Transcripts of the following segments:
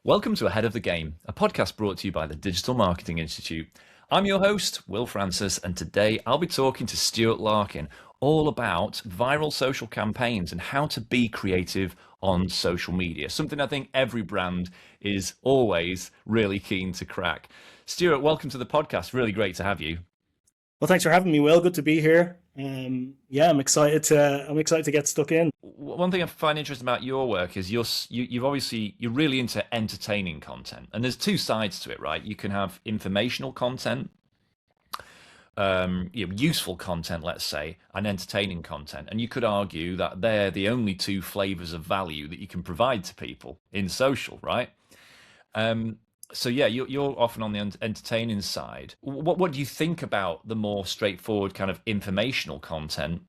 Welcome to Ahead of the Game, a podcast brought to you by the Digital Marketing Institute. I'm your host, Will Francis, and today I'll be talking to Stuart Larkin all about viral social campaigns and how to be creative on social media, something I think every brand is always really keen to crack. Stuart, welcome to the podcast. Really great to have you. Well, thanks for having me, Will. Good to be here. I'm excited to get stuck in. One thing I find interesting about your work is you're really into entertaining content, and there's two sides to it, right? You can have informational content, useful content, let's say, and entertaining content, and you could argue that they're the only two flavors of value that you can provide to people in social, right? So yeah, you're often on the entertaining side. What do you think about the more straightforward kind of informational content?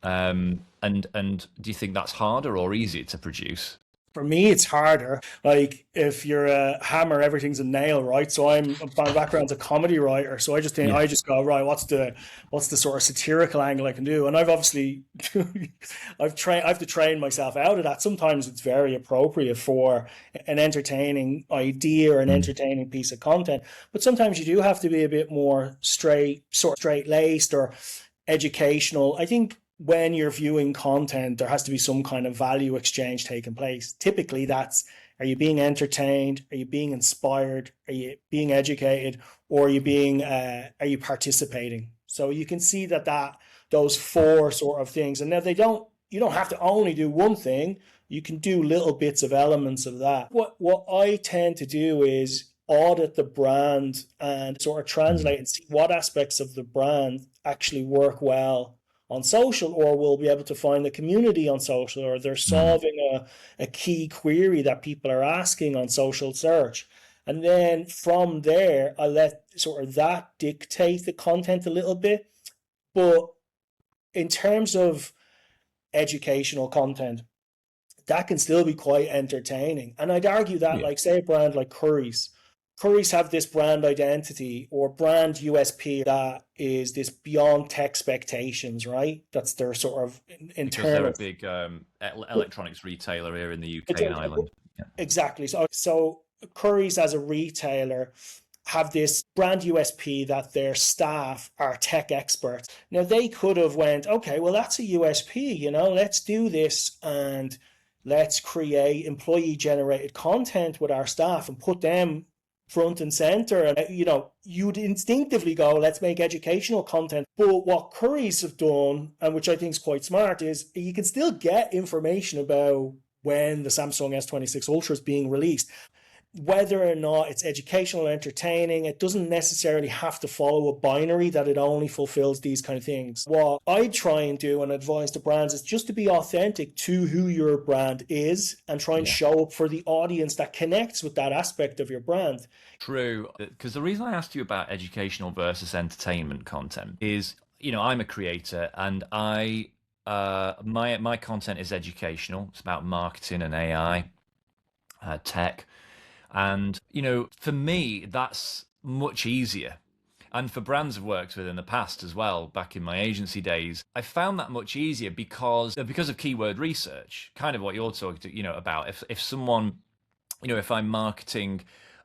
And do you think that's harder or easier to produce? For me, it's harder. Like if you're a hammer, everything's a nail, right? So my background's a comedy writer, so I just think Yeah. I just go right. What's the sort of satirical angle I can do? And I've obviously I have to train myself out of that. Sometimes it's very appropriate for an entertaining idea or an Mm. entertaining piece of content, but sometimes you do have to be a bit more straight laced or educational. I think when you're viewing content, there has to be some kind of value exchange taking place. Typically, that's, are you being entertained? Are you being inspired? Are you being educated? Or are you participating? So you can see that those four sort of things. And now you don't have to only do one thing. You can do little bits of elements of that. What I tend to do is audit the brand and sort of Mm. translate and see what aspects of the brand actually work well on social, or will be able to find the community on social, or they're Mm. solving a key query that people are asking on social search. And then from there, I let sort of that dictate the content a little bit. But in terms of educational content, that can still be quite entertaining. And I'd argue that, Yeah. like, say, a brand like Curry's have this brand identity or brand USP that is this beyond tech expectations, right? That's their sort of Because they're a internal. big electronics retailer here in the It's UK and Ireland. Yeah. exactly. So Curry's as a retailer have this brand USP that their staff are tech experts. Now they could have went, okay, well that's a USP, let's do this and let's create employee generated content with our staff and put them front and center. And you'd instinctively go, let's make educational content. But what Curry's have done, and which I think is quite smart, is you can still get information about when the Samsung S26 Ultra is being released. Whether or not it's educational or entertaining, it doesn't necessarily have to follow a binary that it only fulfills these kind of things. What I try and do and advise the brands is just to be authentic to who your brand is and try and Yeah. show up for the audience that connects with that aspect of your brand. True. Because the reason I asked you about educational versus entertainment content is, I'm a creator and my content is educational. It's about marketing and AI, tech. And, for me, that's much easier. And for brands I've worked with in the past as well, back in my agency days, I found that much easier because of keyword research, kind of what you're talking to, about. If someone, if I'm marketing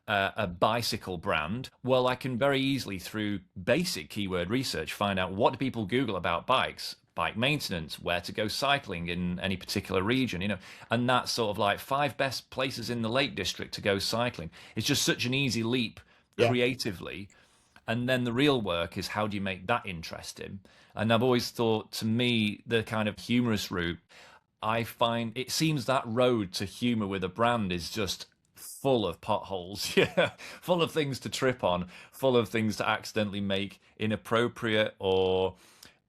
a bicycle brand, well, I can very easily through basic keyword research find out what do people Google about bikes, bike maintenance, where to go cycling in any particular region, and that's sort of like 5 best places in the Lake District to go cycling. It's just such an easy leap Yeah. creatively. And then the real work is how do you make that interesting? And I've always thought, to me, the kind of humorous route, I find it seems that road to humor with a brand is just full of potholes, yeah, full of things to trip on, full of things to accidentally make inappropriate or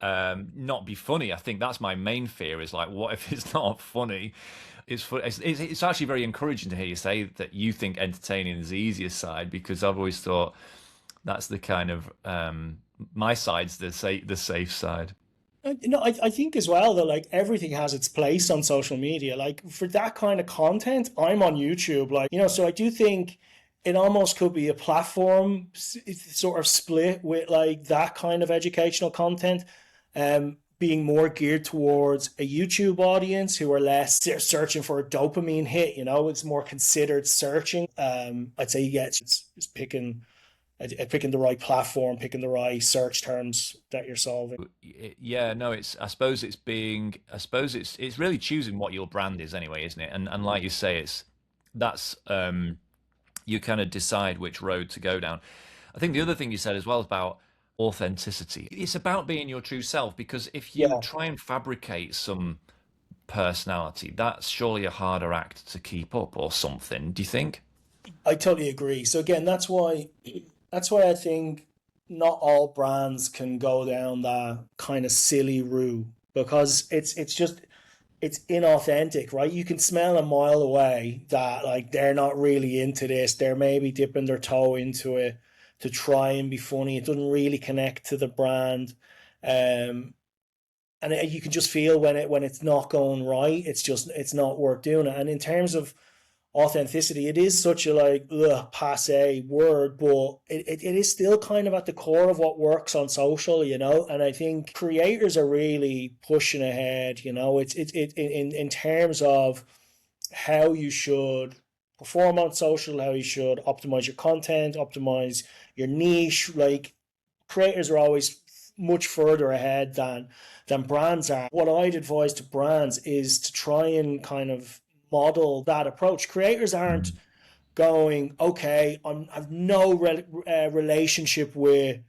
not be funny. I think that's my main fear is like, what if it's not funny? It's actually very encouraging to hear you say that you think entertaining is the easiest side, because I've always thought that's the kind of my side's the safe side. I think as well that like everything has its place on social media. Like for that kind of content, I'm on YouTube. Like, so I do think it almost could be a platform sort of split with like that kind of educational content. being more geared towards a YouTube audience who are less searching for a dopamine hit. It's more considered searching. I'd say, yeah, it's picking the right platform, picking the right search terms that you're solving. Yeah, no, it's I suppose it's really choosing what your brand is anyway, isn't it? And like you say, it's that's you kind of decide which road to go down. I think the other thing you said as well is about authenticity. It's about being your true self, because if you Yeah, try and fabricate some personality, that's surely a harder act to keep up or something, do you think? I totally agree. So again, that's why I think not all brands can go down that kind of silly route, because it's inauthentic, right? You can smell a mile away that like they're not really into this. They're maybe dipping their toe into it to try and be funny. It doesn't really connect to the brand. Um, and you can just feel when it's not going right. It's not worth doing it. And in terms of authenticity, it is such a like passe word, but it is still kind of at the core of what works on social. And I think creators are really pushing ahead. It's in terms of how you should perform on social, how you should optimize your content, optimize your niche. Like, creators are always much further ahead than brands are. What I'd advise to brands is to try and kind of model that approach. Creators aren't Mm. going, okay, I've no relationship with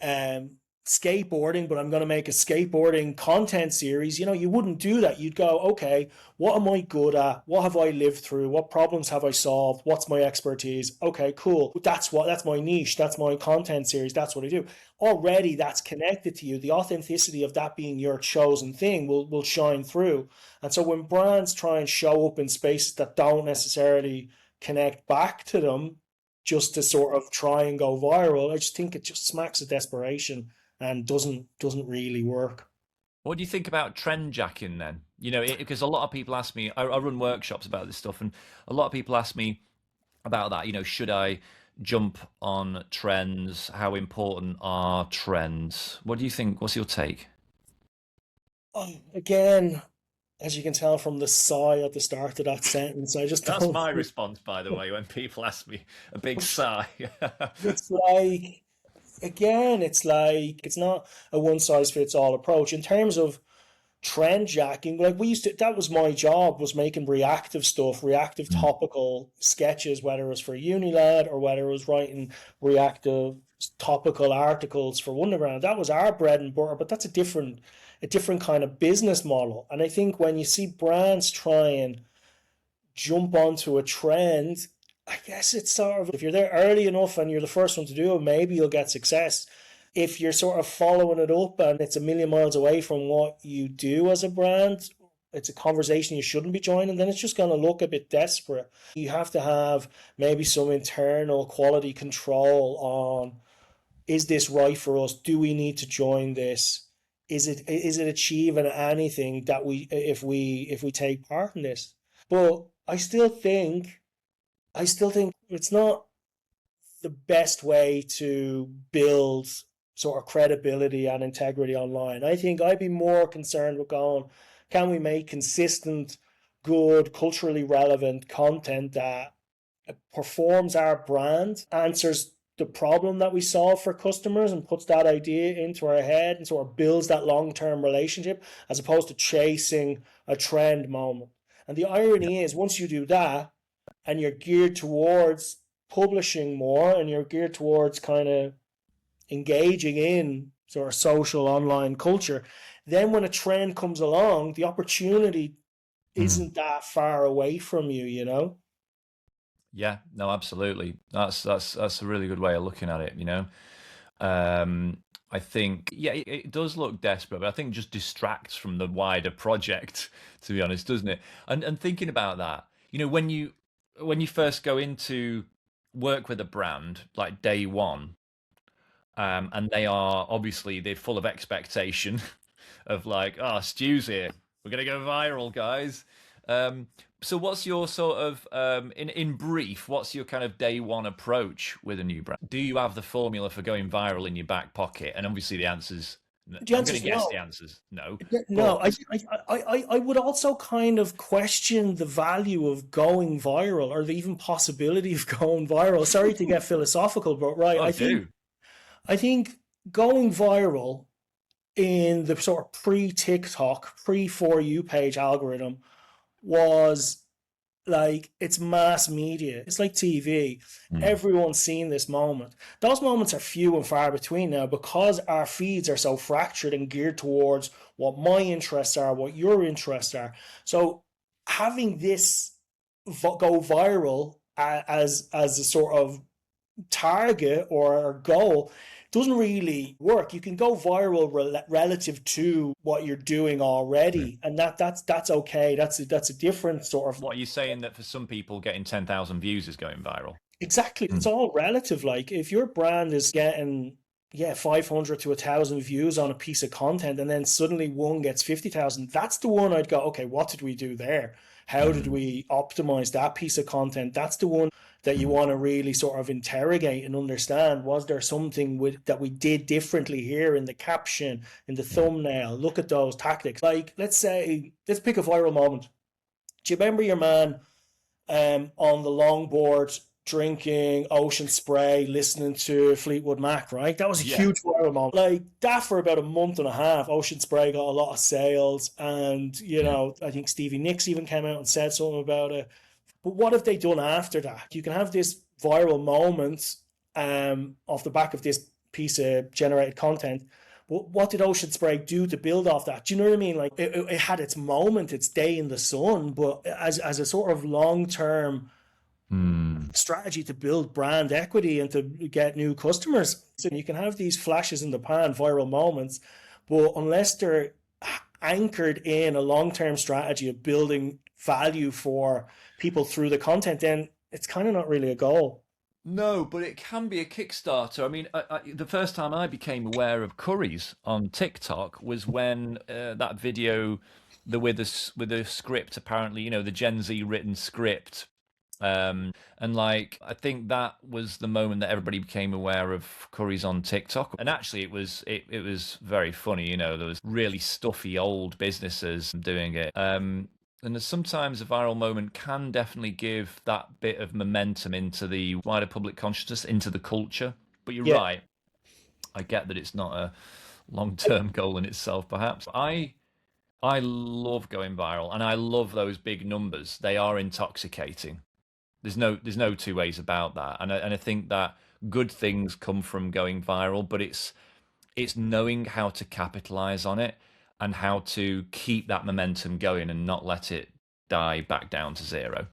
um, skateboarding, but I'm going to make a skateboarding content series. You wouldn't do that. You'd go, okay, what am I good at? What have I lived through? What problems have I solved? What's my expertise? Okay, cool. That's my niche. That's my content series. That's what I do. Already that's connected to you. The authenticity of that being your chosen thing will shine through. And so when brands try and show up in spaces that don't necessarily connect back to them just to sort of try and go viral, I just think it just smacks of desperation and doesn't really work. What do you think about trend jacking then? Because a lot of people ask me, I run workshops about this stuff, and a lot of people ask me about that. Should I jump on trends? How important are trends? What do you think? What's your take? Again, as you can tell from the sigh at the start of that sentence, I just That's don't my think response, by the way, when people ask me a big sigh. it's like, again, it's like it's not a one size fits all approach in terms of trend jacking. Like, we used to, that was my job, was making reactive stuff, reactive Mm. topical sketches, whether it was for Unilad or whether it was writing reactive topical articles for Wonderground. That was our bread and butter, but that's a different kind of business model. And I think when you see brands try and jump onto a trend, I guess it's sort of, if you're there early enough and you're the first one to do it, maybe you'll get success. If you're sort of following it up and it's a million miles away from what you do as a brand, it's a conversation you shouldn't be joining, then it's just going to look a bit desperate. You have to have maybe some internal quality control on, is this right for us? Do we need to join this? Is it achieving anything that we, if we take part in this? But I still think it's not the best way to build sort of credibility and integrity online. I think I'd be more concerned with going, can we make consistent, good, culturally relevant content that performs our brand, answers the problem that we solve for customers, and puts that idea into our head and sort of builds that long term relationship, as opposed to chasing a trend moment. And the Yeah. irony is, once you do that and you're geared towards publishing more and you're geared towards kind of engaging in sort of social online culture, then when a trend comes along, the opportunity Mm. isn't that far away from you. Yeah, no, absolutely. That's a really good way of looking at it. Um, I think, yeah, it does look desperate, but I think just distracts from the wider project, to be honest, doesn't it? And thinking about that, when you first go into work with a brand like day one, and they're full of expectation of like, oh, Stu's here, we're gonna go viral, guys. Um, so what's your sort of in brief, what's your kind of day one approach with a new brand? Do you have the formula for going viral in your back pocket? And obviously the answer's The I'm answer going to is guess the no. answers no, No, but I would also kind of question the value of going viral or the even possibility of going viral. Sorry to get philosophical, but right, I do. I think going viral in the sort of pre-TikTok, pre-For You page algorithm was like it's mass media. It's like TV. Mm, Everyone's seen this moment. Those moments are few and far between now because our feeds are so fractured and geared towards what my interests are, what your interests are. So having this go viral as a sort of target or goal doesn't really work. You can go viral relative to what you're doing true. already, and that's okay. That's a different sort of. What are you saying, that for some people getting 10,000 views is going viral? Exactly. It's Mm, all relative. Like if your brand is getting, yeah, 500 to 1,000 views on a piece of content and then suddenly one gets 50,000, that's the one I'd go, okay, what did we do there? How did mm, we optimize that piece of content? That's the one that you mm, want to really sort of interrogate and understand. Was there something that we did differently here in the caption, in the yeah. thumbnail? Look at those tactics. Like, let's pick a viral moment. Do you remember your man on the longboard drinking ocean spray, listening to Fleetwood Mac, right? That was a Yeah. huge viral moment. Like that for about a month and a half, Ocean Spray got a lot of sales. And, Yeah. I think Stevie Nicks even came out and said something about it. But what have they done after that? You can have this viral moment off the back of this piece of generated content. But what did Ocean Spray do to build off that? Do you know what I mean? Like it had its moment, its day in the sun, but as a sort of long term Mm. strategy to build brand equity and to get new customers. So you can have these flashes in the pan, viral moments, but unless they're anchored in a long term strategy of building value for people through the content, then it's kind of not really a goal. No, but it can be a Kickstarter. I mean, the first time I became aware of curries on TikTok was when that video, with the script, apparently, the Gen Z written script. And like, I think that was the moment that everybody became aware of curries on TikTok. And actually, it was very funny. There was really stuffy old businesses doing it. And sometimes a viral moment can definitely give that bit of momentum into the wider public consciousness, into the culture. But you're Yeah, right. I get that it's not a long-term goal in itself, perhaps. I love going viral, and I love those big numbers. They are intoxicating. There's no two ways about that. And I think that good things come from going viral, but it's knowing how to capitalize on it and how to keep that momentum going and not let it die back down to zero.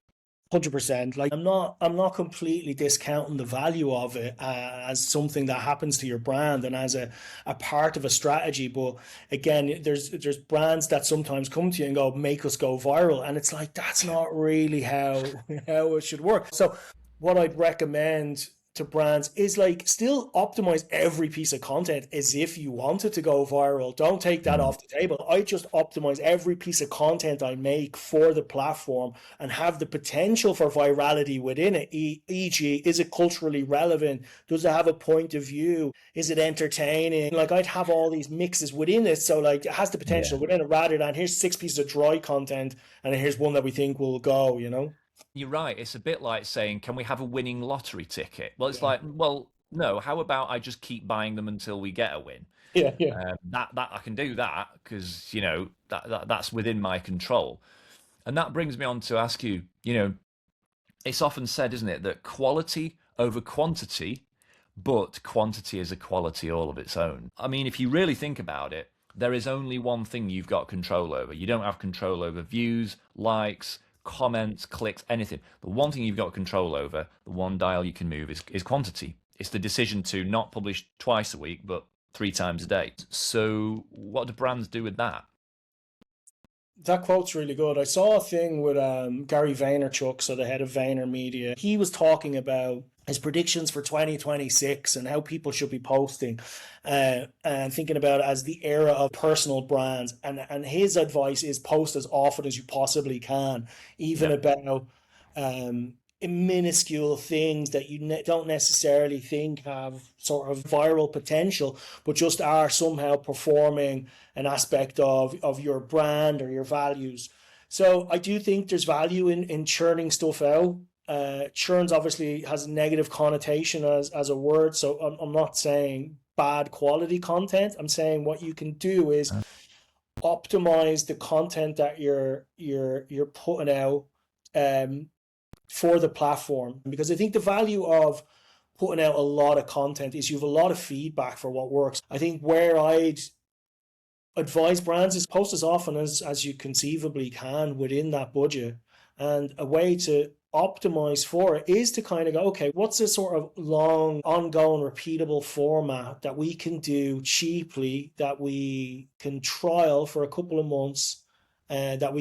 100%. Like I'm not completely discounting the value of it as something that happens to your brand and as a part of a strategy. But again, there's brands that sometimes come to you and go, make us go viral. And it's like that's not really how how it should work. So what I'd recommend to brands is like still optimize every piece of content as if you want it to go viral. Don't take that Mm. off the table. I just optimize every piece of content I make for the platform and have the potential for virality within it. E.g., is it culturally relevant? Does it have a point of view? Is it entertaining? Like I'd have all these mixes within it. So like it has the Yeah. potential within it rather than here's six pieces of dry content and here's one that we think will go. You're right. It's a bit like saying, can we have a winning lottery ticket? Well, it's Yeah. like, well, no. How about I just keep buying them until we get a win? Yeah, yeah. That I can do that because that's within my control. And that brings me on to ask you, it's often said, isn't it, that quality over quantity, but quantity is a quality all of its own. I mean, if you really think about it, there is only one thing you've got control over. You don't have control over views, likes, comments, clicks, anything. The one thing you've got control over, the one dial you can move, is quantity. It's the decision to not publish twice a week, but 3 times a day. So, what do brands do with that? That quote's really good. I saw a thing with Gary Vaynerchuk, so the head of Vayner Media. He was talking about his predictions for 2026 and how people should be posting and thinking about it as the era of personal brands. And his advice is post as often as you possibly can, even Yeah. about minuscule things that you don't necessarily think have sort of viral potential, but just are somehow performing an aspect of your brand or your values. So I do think there's value in churning stuff out. Churns obviously has a negative connotation as a word, so I'm not saying bad quality content. I'm saying what you can do is optimize the content that you're putting out, um, for the platform, because I think the value of putting out a lot of content is you have a lot of feedback for what works. I think where I'd advise brands is post as often as you conceivably can within that budget. And a way to optimize for it is to kind of go, okay, what's a sort of long, ongoing, repeatable format that we can do cheaply, that we can trial for a couple of months, that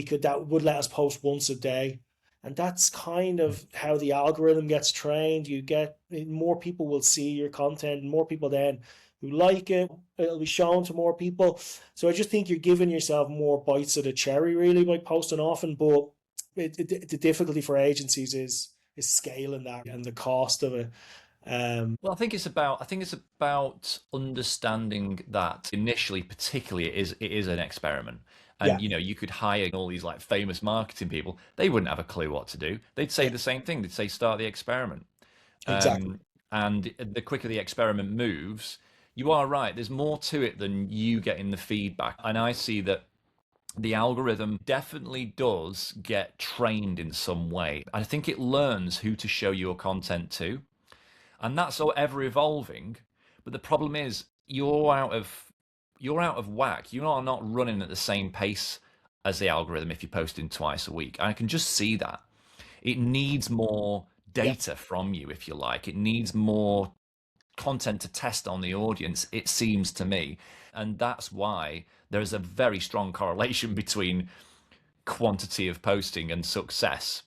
would let us post once a day. And that's kind of how the algorithm gets trained. You get more people will see your content, and more people then who like it, it'll be shown to more people. So I just think you're giving yourself more bites of the cherry really by posting often. But the difficulty for agencies is scaling that and the cost of it. Well, I think it's about understanding that initially, particularly, it is an experiment. And Yeah, you could hire all these like famous marketing people. They wouldn't have a clue what to do. They'd say yeah, the same thing. They'd say start the experiment. exactly. And the quicker the experiment moves, you are right. There's more to it than you getting the feedback. And I see that the algorithm definitely does get trained in some way. I think it learns who to show your content to, and that's all ever evolving. But the problem is you're out of whack. You are not running at the same pace as the algorithm if you're posting twice a week. I can just see that. It needs more Yeah. data from you, if you like. It needs more content to test on the audience, it seems to me. And that's why there's a very strong correlation between quantity of posting and success.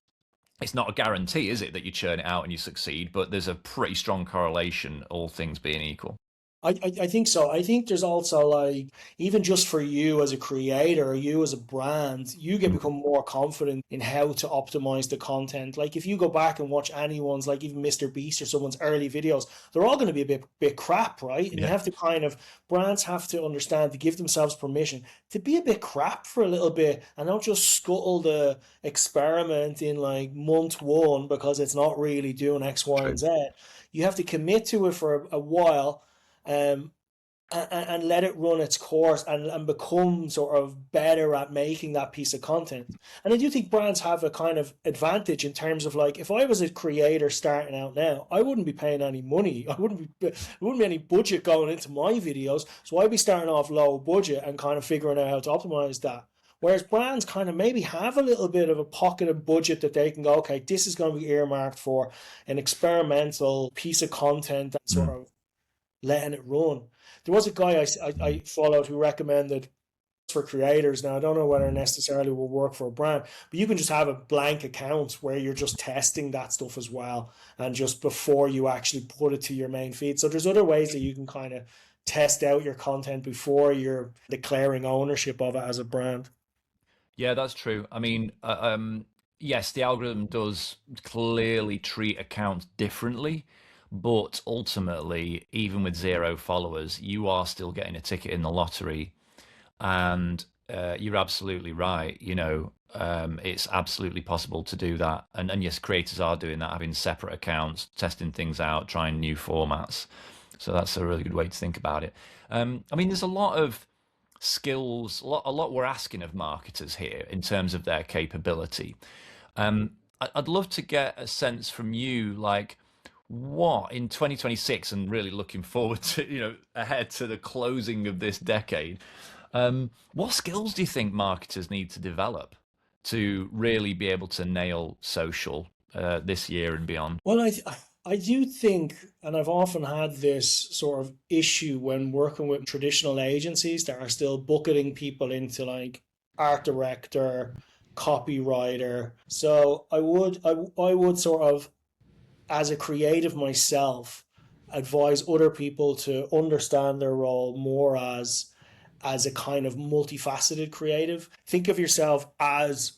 It's not a guarantee, is it, that you churn it out and you succeed, but there's a pretty strong correlation, all things being equal. I think so. I think there's also like, even just for you as a creator, or you as a brand, you get become more confident in how to optimize the content. Like if you go back and watch anyone's, like even Mr. Beast or someone's early videos, they're all going to be a bit crap, right? And you Yeah, have to kind of brands have to understand to give themselves permission to be a bit crap for a little bit and not just scuttle the experiment in like month one because it's not really doing X, Y, and true. Z. You have to commit to it for a while, um, and let it run its course and become sort of better at making that piece of content. And I do think brands have a kind of advantage in terms of like, if I was a creator starting out now, I wouldn't be paying any money. There wouldn't be any budget going into my videos. So I'd be starting off low budget and kind of figuring out how to optimize that. Whereas brands kind of maybe have a little bit of a pocket of budget that they can go, okay, this is going to be earmarked for an experimental piece of content that sort Mm. of letting it run. There was a guy I followed who recommended for creators. Now, I don't know whether it necessarily will work for a brand, but you can just have a blank account where you're just testing that stuff as well. And just before you actually put it to your main feed. So there's other ways that you can kind of test out your content before you're declaring ownership of it as a brand. Yeah, that's true. I mean, yes, the algorithm does clearly treat accounts differently, but ultimately, even with zero followers, you are still getting a ticket in the lottery. And you're absolutely right. It's absolutely possible to do that. And yes, creators are doing that, having separate accounts, testing things out, trying new formats. So that's a really good way to think about it. I mean, there's a lot of skills, a lot we're asking of marketers here in terms of their capability. I'd love to get a sense from you, like, what in 2026, and really looking forward to, ahead to the closing of this decade. What skills do you think marketers need to develop to really be able to nail social this year and beyond? Well, I do think, and I've often had this sort of issue when working with traditional agencies that are still bucketing people into like art director, copywriter. So I would sort of, as a creative myself, advise other people to understand their role more as a kind of multifaceted creative. Think of yourself as,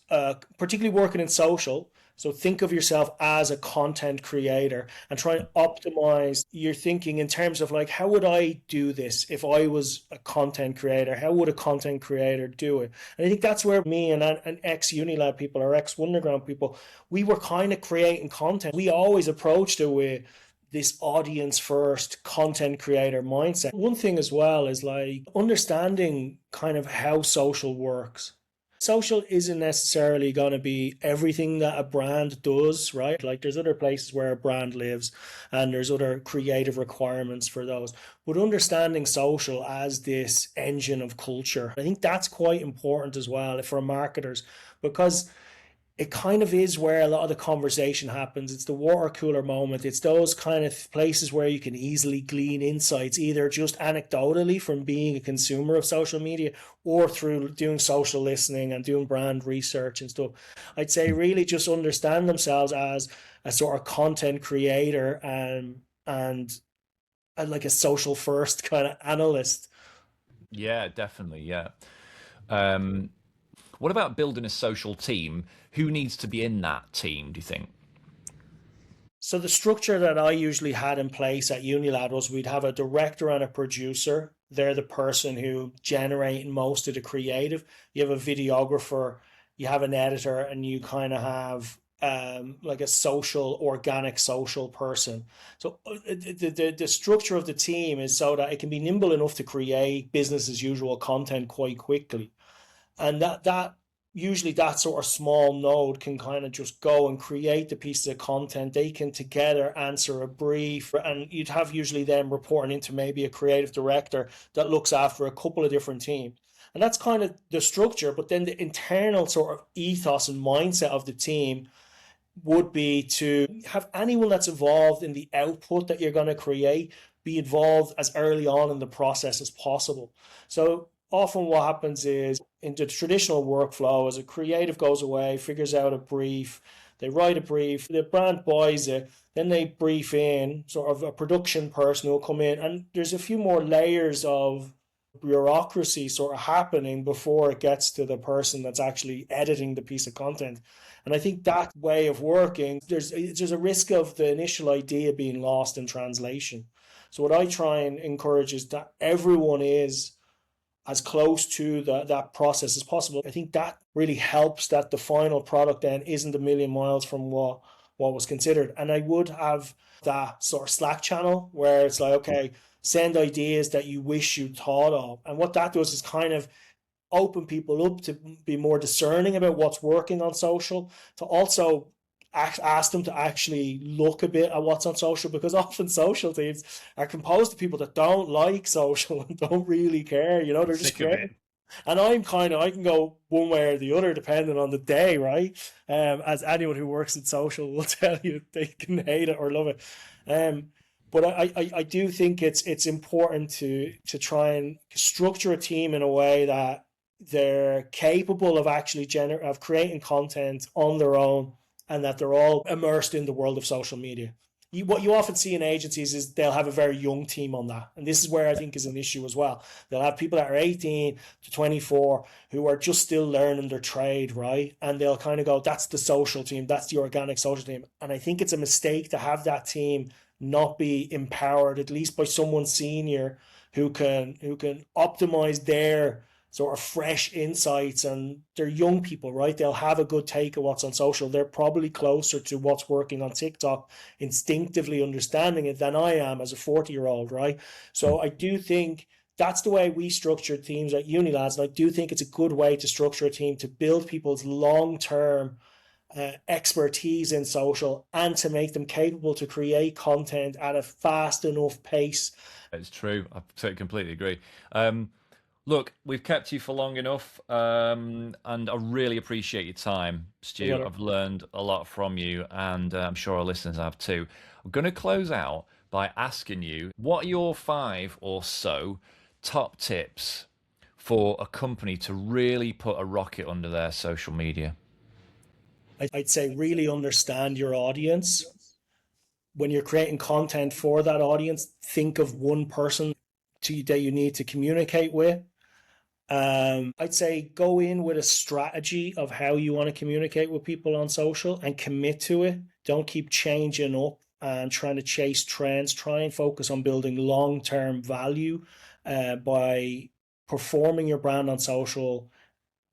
particularly working in social, So think of yourself as a content creator and try and optimize your thinking in terms of like, how would I do this if I was a content creator? How would a content creator do it? And I think that's where me and ex Unilab people or ex Wonderground people, we were kind of creating content. We always approached it with this audience first content creator mindset. One thing as well is like understanding kind of how social works. Social isn't necessarily going to be everything that a brand does, right? Like there's other places where a brand lives and there's other creative requirements for those. But understanding social as this engine of culture, I think that's quite important as well for marketers because it kind of is where a lot of the conversation happens. It's the water cooler moment. It's those kind of places where you can easily glean insights, either just anecdotally from being a consumer of social media or through doing social listening and doing brand research and stuff. I'd say really just understand themselves as a sort of content creator and like a social first kind of analyst. Yeah, definitely. Yeah. Um, what about building a social team? Who needs to be in that team, do you think? So the structure that I usually had in place at Unilad was we'd have a director and a producer. They're the person who generate most of the creative. You have a videographer, you have an editor, and you kind of have like a social, organic social person. So the structure of the team is so that it can be nimble enough to create business as usual content quite quickly, and that usually that sort of small node can kind of just go and create the pieces of content. They can together answer a brief, and you'd have usually them reporting into maybe a creative director that looks after a couple of different teams. And that's kind of the structure, but then the internal sort of ethos and mindset of the team would be to have anyone that's involved in the output that you're going to create be involved as early on in the process as possible. So often what happens is in the traditional workflow, as a creative goes away, figures out a brief, they write a brief, the brand buys it, then they brief in sort of a production person who will come in, and there's a few more layers of bureaucracy sort of happening before it gets to the person that's actually editing the piece of content. And I think that way of working, there's a risk of the initial idea being lost in translation. So what I try and encourage is that everyone is as close to that process as possible. I think that really helps that the final product then isn't a million miles from what was considered. And I would have that sort of Slack channel where it's like, okay, send ideas that you wish you thought of. And what that does is kind of open people up to be more discerning about what's working on social, to also ask them to actually look a bit at what's on social, because often social teams are composed of people that don't like social and don't really care, they're just Sick of great. it. And I can go one way or the other depending on the day, right? As anyone who works in social will tell you, they can hate it or love it. But I do think it's important to try and structure a team in a way that they're capable of actually of creating content on their own, and that they're all immersed in the world of social media. What you often see in agencies is they'll have a very young team on that. And this is where I think is an issue as well. They'll have people that are 18 to 24 who are just still learning their trade, right? And they'll kind of go, that's the social team, that's the organic social team. And I think it's a mistake to have that team not be empowered, at least by someone senior who can optimize their sort of fresh insights. And they're young people, right? They'll have a good take of what's on social. They're probably closer to what's working on TikTok, instinctively understanding it, than I am as a 40-year-old, right? So I do think that's the way we structure teams at Unilads. And I do think it's a good way to structure a team to build people's long-term expertise in social and to make them capable to create content at a fast enough pace. It's true. I completely agree. Look, we've kept you for long enough, and I really appreciate your time, Stu. I've learned a lot from you, and I'm sure our listeners have too. I'm going to close out by asking you, what are your 5 or so top tips for a company to really put a rocket under their social media? I'd say really understand your audience. When you're creating content for that audience, think of one person that you need to communicate with, I'd say go in with a strategy of how you want to communicate with people on social and commit to it. Don't keep changing up and trying to chase trends. Try and focus on building long term value by performing your brand on social,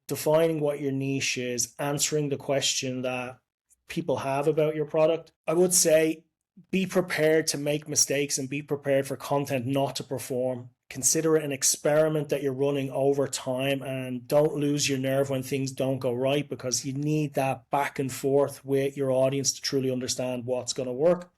defining what your niche is, answering the question that people have about your product. I would say be prepared to make mistakes and be prepared for content not to perform. Consider it an experiment that you're running over time, and don't lose your nerve when things don't go right, because you need that back and forth with your audience to truly understand what's going to work.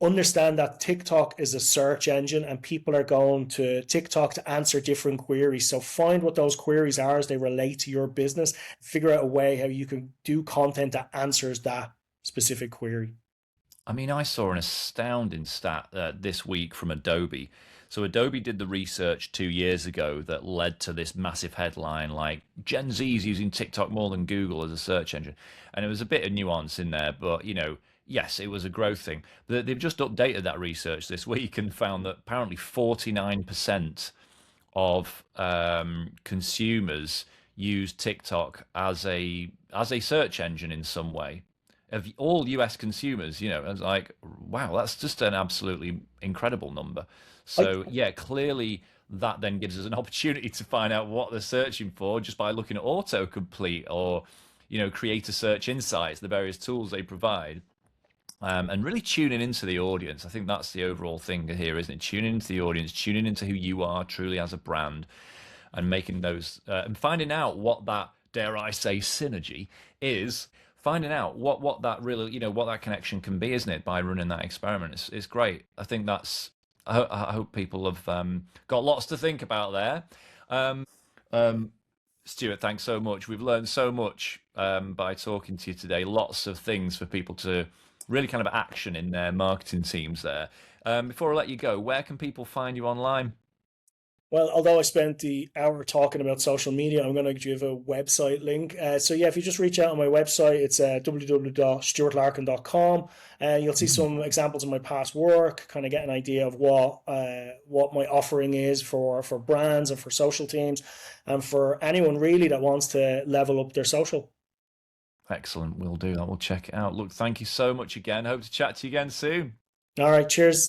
Understand that TikTok is a search engine and people are going to TikTok to answer different queries. So find what those queries are as they relate to your business. Figure out a way how you can do content that answers that specific query. I mean, I saw an astounding stat this week from Adobe. So, Adobe did the research 2 years ago that led to this massive headline like Gen Z's using TikTok more than Google as a search engine. And it was a bit of nuance in there, but yes, it was a growth thing. But they've just updated that research this week and found that apparently 49% of consumers use TikTok as a search engine in some way. Of all US consumers, I was like, wow, that's just an absolutely incredible number. I, So yeah, clearly that then gives us an opportunity to find out what they're searching for just by looking at autocomplete or creator search insights, the various tools they provide. And really tuning into the audience. I think that's the overall thing here, isn't it? Tuning into the audience, tuning into who you are truly as a brand, and making those and finding out what that, dare I say, synergy is. Finding out what that really, what that connection can be, isn't it? By running that experiment, it's great. I think that's. I hope people have got lots to think about there. Um, Stuart, thanks so much. We've learned so much by talking to you today. Lots of things for people to really kind of action in their marketing teams there. Before I let you go, where can people find you online? Well, although I spent the hour talking about social media, I'm going to give a website link. So, yeah, if you just reach out on my website, it's www.stuartlarkin.com, and you'll see Mhm. some examples of my past work, kind of get an idea of what my offering is for brands and for social teams, and for anyone really that wants to level up their social. Excellent. We'll do that. We'll check it out. Look, thank you so much again. Hope to chat to you again soon. All right, cheers.